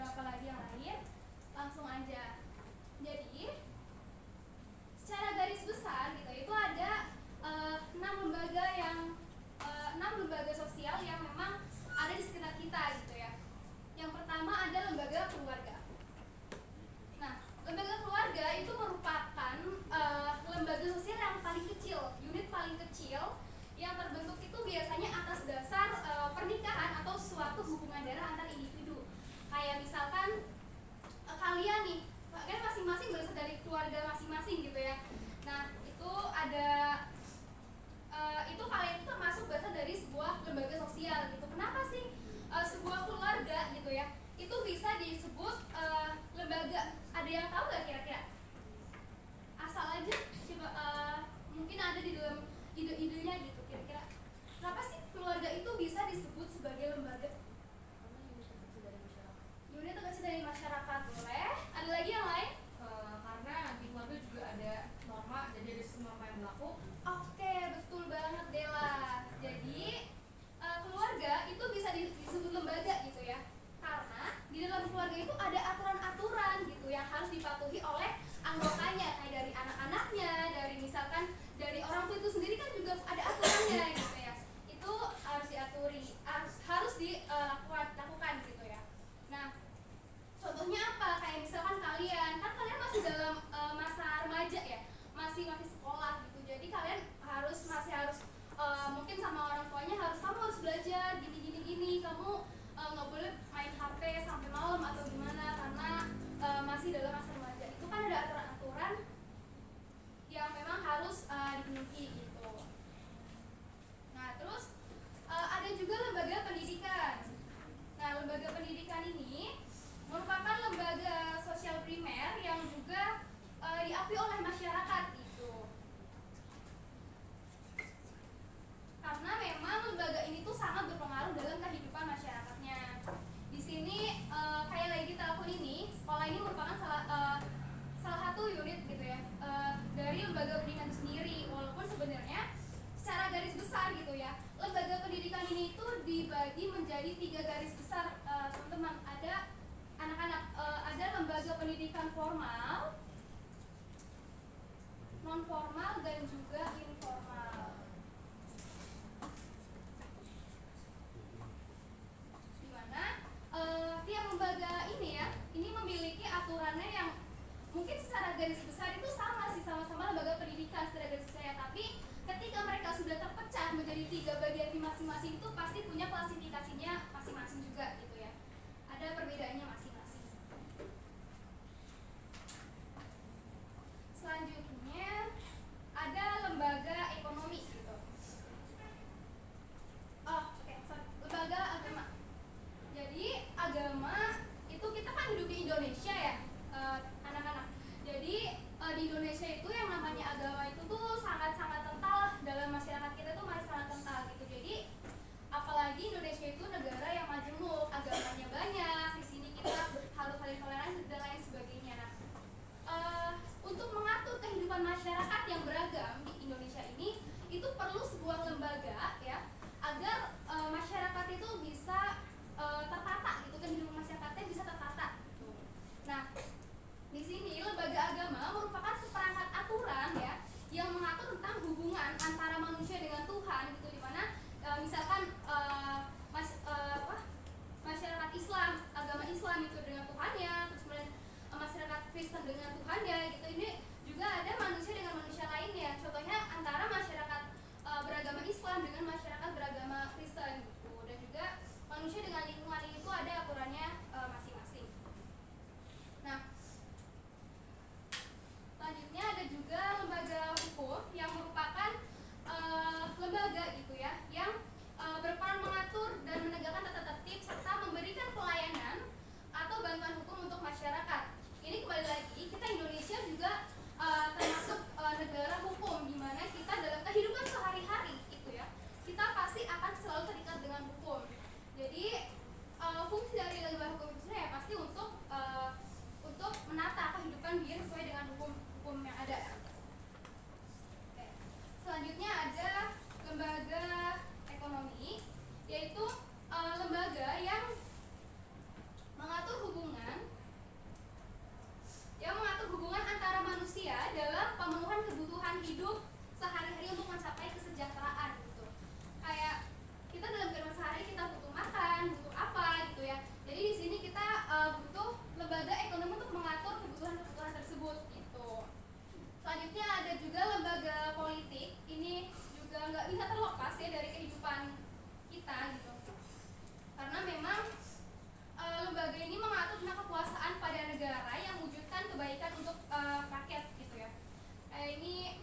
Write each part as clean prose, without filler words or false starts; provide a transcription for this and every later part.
beberapa lagi yang lain. Langsung aja. Jadi secara garis besar gitu itu ada 6 lembaga sosial yang memang ada di sekitar kita gitu ya. Yang pertama ada lembaga keluarga. Nah, lembaga keluarga itu merupakan lembaga sosial yang paling kecil, unit paling kecil yang terbentuk itu biasanya atas dasar pernikahan atau suatu hubungan darah antar individu. Kayak misalkan kalian nih, kalian masing-masing berasal dari keluarga masing-masing gitu ya. Nah, itu ada itu kalian itu termasuk berasal dari sebuah lembaga sosial gitu. Kenapa sih sebuah keluarga gitu ya itu bisa disebut lembaga? Ada yang tahu gak kira-kira? Asal aja coba, mungkin ada di dalam ide-idenya gitu kira-kira. Kenapa sih keluarga itu bisa disebut sebagai lembaga? Unit terkecil dari masyarakat. Boleh. Ada lagi yang lain? Karena di keluarga juga ada norma, jadi ada sistem norma yang berlaku. Oke, betul banget Dela. Jadi keluarga itu bisa disebut lembaga gitu ya, karena di dalam keluarga itu ada aturan-aturan gitu yang harus dipatuhi oleh anggotanya, kayak dari anak-anaknya, dari misalkan dari orang tua itu sendiri kan juga ada aturannya gitu ya. Itu harus diaturi, harus dilakukan gitu ya. Nah, contohnya apa? Kayak misalkan kalian masih dalam masa remaja ya, masih sekolah gitu. Jadi kalian masih harus mungkin sama orang tuanya kamu harus belajar gini. Kamu nggak boleh main HP sampai malam atau gimana karena masih dalam masa remaja. Itu kan ada aturan-aturan yang memang harus dipenuhi gitu. Nah, terus ada juga lembaga pendidikan. Nah, lembaga pendidikan ini merupakan lembaga sosial primer yang juga diakui oleh masyarakat gitu. Karena memang lembaga ini tuh sangat berpengaruh dalam kehidupan masyarakatnya. Di sini kayak lagi kita lakukan ini, sekolah ini merupakan salah satu unit gitu ya dari lembaga pendidikan itu sendiri. Walaupun sebenarnya secara garis besar gitu ya, lembaga pendidikan ini itu dibagi menjadi 3 garis besar, teman-teman. Ada anak-anak, ada lembaga pendidikan formal, non formal, dan juga informal. Dimana tiap lembaga ini ya, ini memiliki aturannya yang mungkin secara garis besar itu sama-sama lembaga pendidikan secara garis besar ya, tapi ketika mereka sudah terpecah menjadi 3 bagian di masing-masing itu pasti punya klasifikasinya masing-masing juga gitu ya. Ada perbedaannya masing-masing. Selanjutnya ada lembaga ekonomi gitu. Lembaga agama. Jadi agama itu kita kan hidup di Indonesia ya, anak-anak. Jadi di Indonesia itu yang namanya agama itu tuh sangat-sangat kental dalam masyarakat kita, tuh masih sangat kental gitu. Jadi apalagi Indonesia itu negara yang majemuk, agamanya banyak. Di sini nggak bisa terlepas ya dari kehidupan kita gitu, karena memang lembaga ini mengatur tentang kekuasaan pada negara yang mewujudkan kebaikan untuk rakyat gitu ya. Ini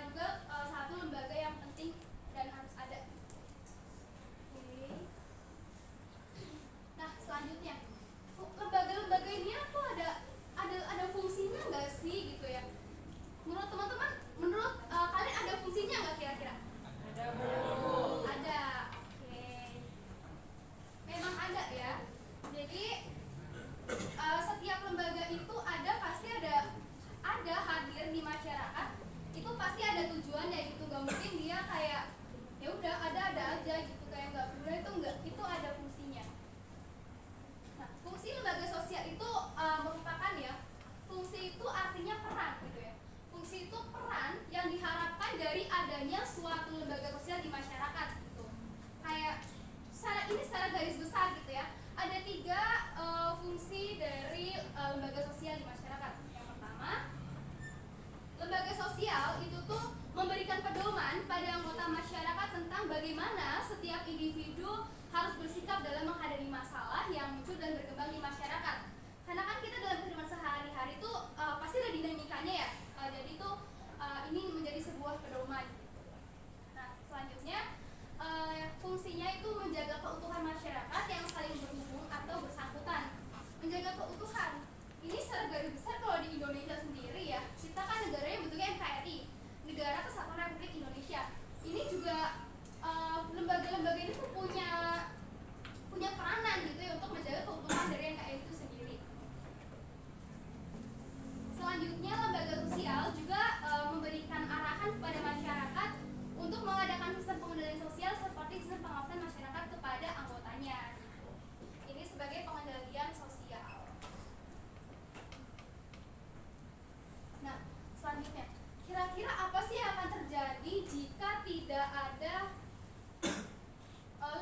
juga satu lembaga yang penting dan harus ada. Oke. Nah selanjutnya, lembaga-lembaga ini aku ada fungsinya nggak sih gitu ya? Menurut teman-teman, menurut kalian ada fungsinya nggak kira-kira? Ada. Ada. Oke. Memang ada ya. Jadi setiap lembaga itu pasti ada hadir di masyarakat. Itu pasti ada tujuannya gitu. Gak mungkin dia kayak ya udah ada aja gitu, kayak nggak berguna. Itu enggak, itu ada fungsinya. Nah, fungsi lembaga sosial itu merupakan ya, fungsi itu artinya peran gitu ya. Fungsi itu peran yang diharapkan dari adanya suatu lembaga sosial di masyarakat gitu. Kayak secara garis besar gitu ya. Ada 3 fungsi dari lembaga sosial di masyarakat. Yang pertama, lembaga sosial itu tuh memberikan pedoman pada anggota masyarakat tentang bagaimana setiap individu harus bersikap dalam menghadapi masalah yang muncul dan berkembang di masyarakat. Karena kan kita dalam kehidupan sehari-hari itu pasti ada dinamikanya ya. Jadi itu ini menjadi sebuah pedoman. Nah selanjutnya fungsinya itu menjaga keutuhan masyarakat yang saling berhubung atau bersangkutan. Menjaga keutuhan ini secara garis besar kalau di Indonesia sendiri ya, kita kan negaranya bentuknya NKRI, Negara Kesatuan Republik Indonesia. Ini juga lembaga-lembaga ini tuh punya peranan gitu ya untuk menjaga keutuhan dari NKRI itu sendiri. Selanjutnya lembaga sosial juga memberikan arahan kepada masyarakat untuk mengadakan sistem pengendalian sosial seperti sistem pengawasan masyarakat kepada anggotanya. Ini sebagai pengendalian sosial. Nah, selanjutnya, kira-kira apa sih yang akan terjadi jika tidak ada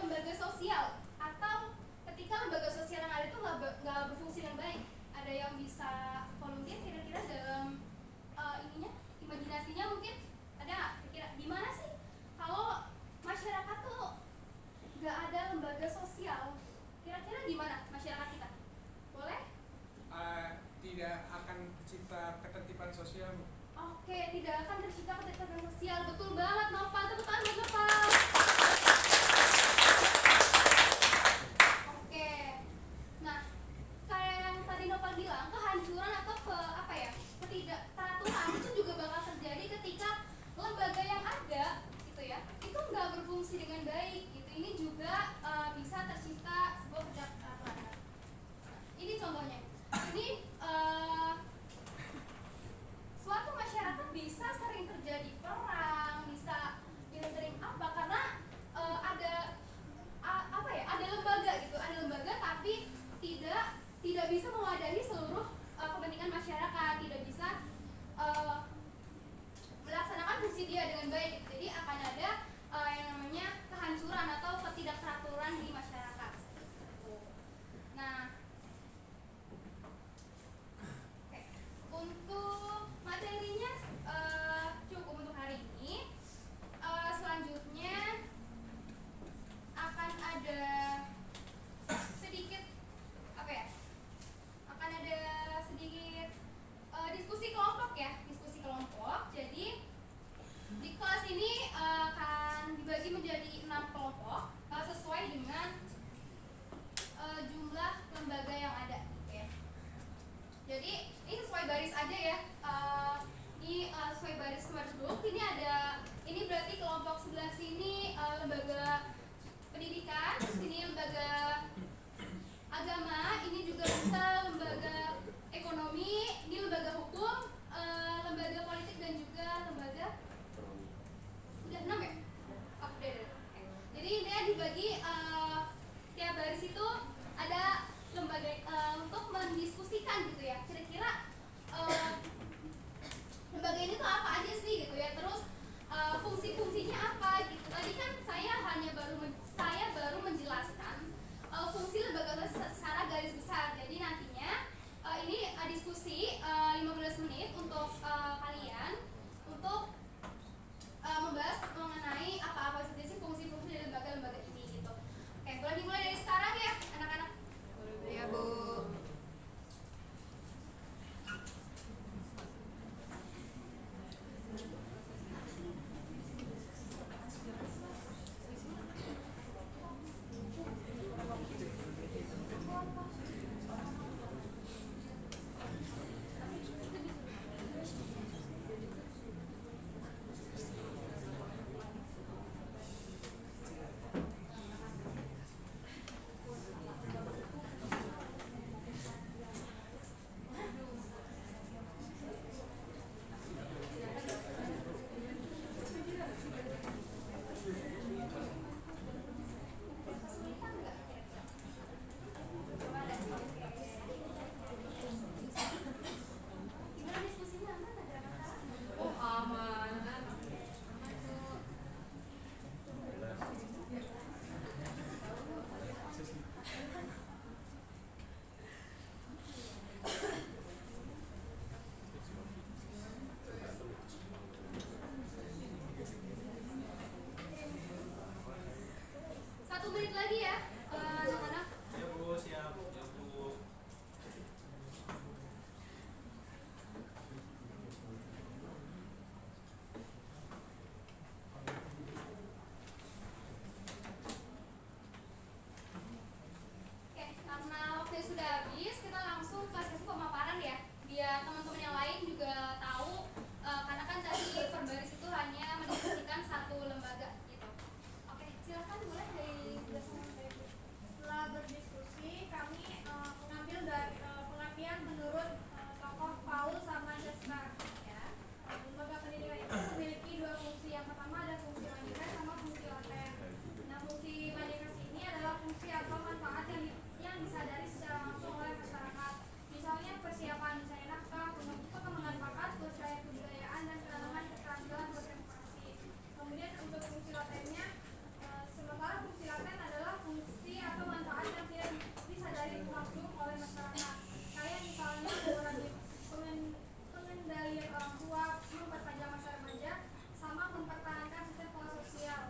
lembaga sosial, atau ketika lembaga sosial yang ada itu nggak berfungsi dengan baik? Ada yang bisa volunteer kira-kira dalam imajinasinya mungkin ada nggak? Kira-kira gimana sih kalau masyarakat tuh nggak ada lembaga sosial? Kira-kira gimana masyarakat kita? Boleh? Tidak akan tercipta ketertiban sosial. Oke, tidak akan tercipta ketertiban sosial. Betul banget, Nopal. Tepuk tangan buat Nopal. Oke. Nah, kayak yang tadi Nopal bilang, kehancuran atau ketidakteraturan itu juga bakal terjadi ketika lembaga yang ada gitu ya, itu nggak berfungsi dengan baik gitu. Ini juga bisa tercipta sebuah ketidakteraturan. Ini contohnya. Ini suatu masyarakat bisa sering terjadi perang, bisa sering apa, karena ada lembaga gitu, ada lembaga tapi tidak bisa mewadahi seluruh kepentingan masyarakat, tidak bisa melaksanakan fungsi dia dengan baik. Jadi akan ada yang namanya kehancuran atau ketidakteraturan menit lagi ya, anak-anak. Ya Bu, siap. Ya Bu. Oke, karena waktunya sudah habis, kita langsung ke sesi pemaparan ya, biar teman-teman yang lain juga tahu, karena kan tadi Perbaris itu hanya mendiskusikan satu lembaga gitu. Oke, silakan boleh dari bersama saya. Setelah berdiskusi, kami mengambil dari pengertian menurut tokoh Paul sama Chester. Ya. Lembaga pendidikan itu memiliki dua fungsi. Yang pertama ada fungsi manifest sama fungsi laten. Nah, fungsi manifest ini adalah fungsi atau manfaat yang disadari secara langsung oleh masyarakat. Misalnya persiapan mencari nafkah, pengembangan bakat, pelestarian kebudayaan, dan penanaman keterampilan berdemokrasi. Kemudian untuk fungsi latennya, sementara fungsi laten adalah fungsi atau manfaat yang tidak disadari langsung oleh masyarakat. Kayak misalnya mengurangi pengendalian orang tua, memperpanjang masa remaja, sama mempertahankan sistem kelas sosial.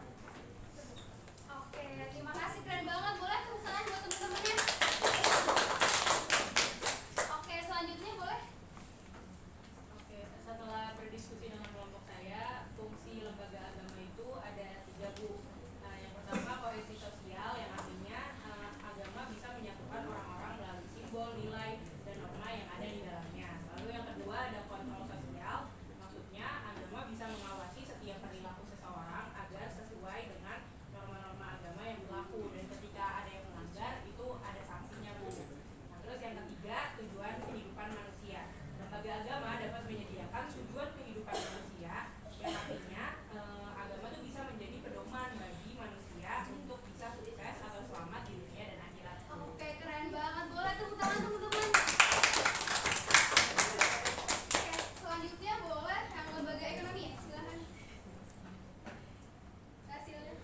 Oke, terima kasih, keren banget. Boleh tepuk tangan buat teman-temannya. Oke, selanjutnya boleh. Oke, setelah berdiskusi dengan kelompok saya, fungsi lembaga agama itu ada 3 Bu. Nah, yang pertama kohesi sosial, yang artinya agama bisa menyatukan orang-orang melalui simbol, nilai, dan norma yang ada di dalamnya. Lalu yang kedua ada kontrol sosial, maksudnya agama bisa mengawasi setiap perilaku seseorang agar sesuai dengan norma-norma agama yang berlaku, dan ketika ada yang melanggar itu ada sanksinya Bu. Nah, terus yang ketiga tujuan kehidupan manusia. Lembaga agama dapat menyediakan tujuan kehidupan manusia, yang artinya agama itu bisa menjadi pedoman bagi manusia untuk bisa sukses atau selamat di dunia dan akhirat. Oke, keren banget. Boleh tepuk tangan teman-teman. Oke, selanjutnya boleh yang lembaga ekonomi ya, silakan. Hasilnya.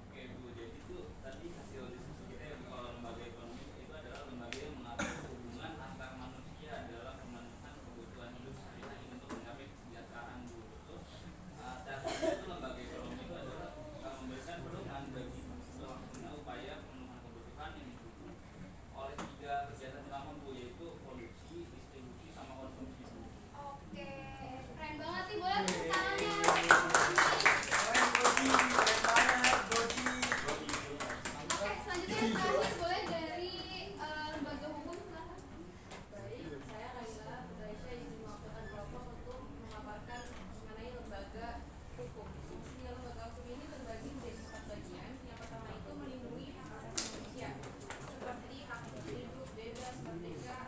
Oke Bu, jadi itu tadi hasil diskusi kita yang kalau lembaga ekonomi itu adalah lembaga yang mengatur hubungan antar manusia dalam memenuhi kebutuhan hidup sehari-hari untuk mencapai kesejahteraan Bu. Betul? Secara khusus itu lembaga ekonomi itu adalah memberikan pedoman bagi melakukan upaya pemenuhan kebutuhan yang didukung oleh 3 kegiatan utama Bu, yaitu produksi, distribusi, sama konsumsi Bu. Oke, keren banget nih. Boleh tepuk tangannya. Keren Goji, keren banget Goji. Oke, selanjutnya yang terakhir boleh dari lembaga hukum, silakan. Baik, saya Laila Putraisya izin mewakilkan kelompok untuk memaparkan mengenai lembaga hukum. Fungsi lembaga hukum ini terbagi menjadi 4 bagian. Yang pertama itu melindungi hak asasi manusia seperti hak hidup, bebas, merdeka,